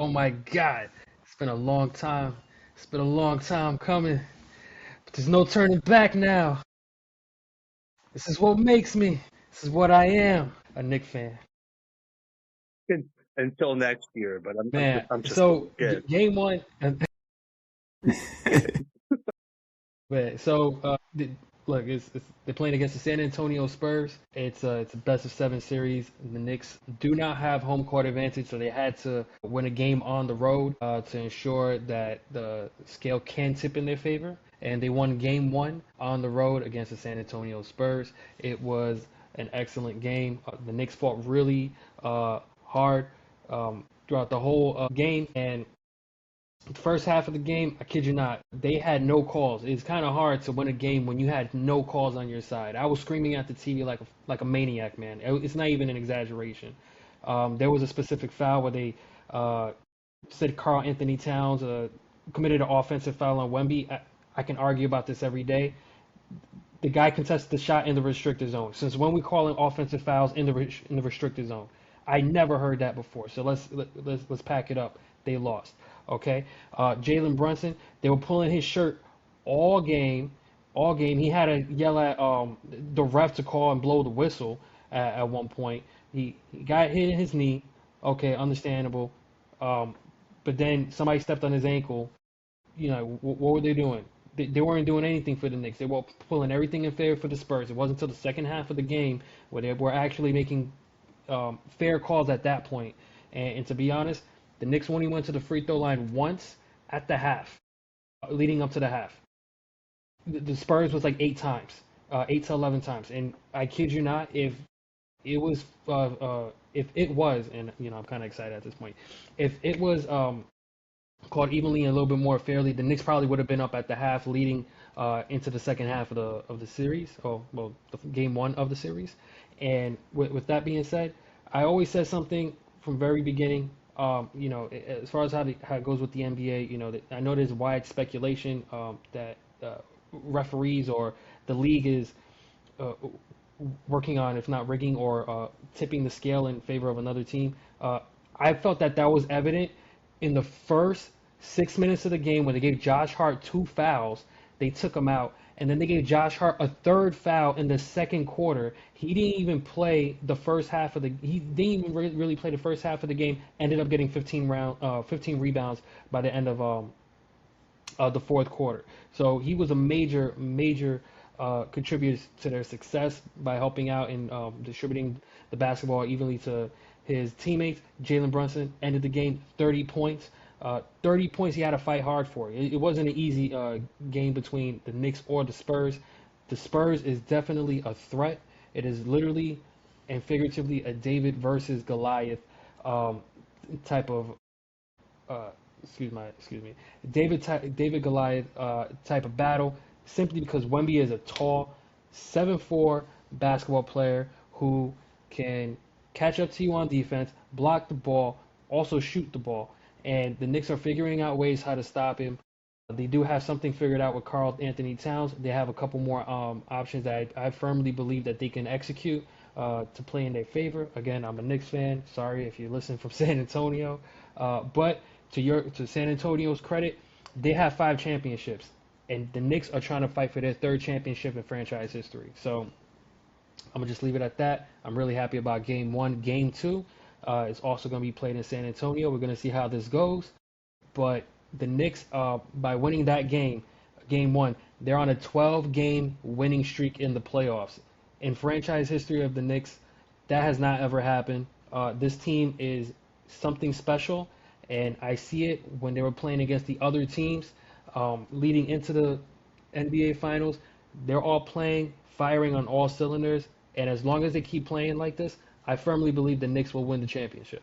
Oh my God. It's been a long time. It's been a long time coming. But there's no turning back now. This is what makes me. This is what I am. A Knicks fan. Until next year, but Man, I'm just so kidding. game one. Man, so look, they're playing against the San Antonio Spurs. It's a best of seven series. The Knicks do not have home court advantage, so they had to win a game on the road to ensure that the scale can tip in their favor. And they won game one on the road against the San Antonio Spurs. It was an excellent game. The Knicks fought really hard throughout the whole game, and the first half of the game, I kid you not, they had no calls. It's kind of hard to win a game when you had no calls on your side. I was screaming at the TV like a maniac, man. It's not even an exaggeration. There was a specific foul where they said Carl Anthony Towns committed an offensive foul on Wemby. I can argue about this every day. The guy contested the shot in the restricted zone. Since when we calling offensive fouls in the restricted zone? I never heard that before. So let's pack it up. They lost. Okay. Jalen Brunson. They were pulling his shirt all game. All game. He had to yell at the ref to call and blow the whistle at one point. He got hit in his knee. Okay, understandable. But then somebody stepped on his ankle. What were they doing? They weren't doing anything for the Knicks. They were pulling everything in favor for the Spurs. It wasn't until the second half of the game where they were actually making fair calls at that point. And to be honest, the Knicks only went to the free throw line once at the half, leading up to the half. The Spurs was like 8 times, 8 to 11 times. And I kid you not, it was, if it was, and I'm kind of excited at this point, if it was called evenly and a little bit more fairly, the Knicks probably would have been up at the half, leading into the second half of the series, or well, the game one of the series. And with that being said, I always said something from very beginning. As far as how it goes with the NBA, I know there's wide speculation that referees or the league is uh, working on, if not rigging or tipping the scale in favor of another team. I felt that was evident in the first 6 minutes of the game when they gave Josh Hart two fouls. They took him out, and then they gave Josh Hart a third foul in the second quarter. He didn't even play the first half of the. He didn't even really play the first half of the game. Ended up getting 15 rebounds by the end of the fourth quarter. So he was a major contributor to their success by helping out and distributing the basketball evenly to his teammates. Jalen Brunson ended the game 30 points. 30 points he had to fight hard for. It wasn't an easy game between the Knicks or the Spurs. The Spurs is definitely a threat. It is literally and figuratively a David versus Goliath type of excuse me, David Goliath type of battle, simply because Wemby is a tall 7'4" basketball player who can catch up to you on defense, block the ball, also shoot the ball. And the Knicks are figuring out ways how to stop him. They do have something figured out with Carl Anthony Towns. They have a couple more options that I firmly believe that they can execute to play in their favor. Again, I'm a Knicks fan. Sorry if you listen from San Antonio, but to San Antonio's credit, they have 5 championships, and the Knicks are trying to fight for their third championship in franchise history. So I'm gonna just leave it at that. I'm really happy about game one. Game two is also gonna be played in San Antonio. We're gonna see how this goes. But the Knicks, by winning that game one, they're on a 12-game winning streak in the playoffs. In franchise history of the Knicks, that has not ever happened. This team is something special, and I see it when they were playing against the other teams leading into the NBA Finals. They're all playing, firing on all cylinders, and as long as they keep playing like this, I firmly believe the Knicks will win the championship.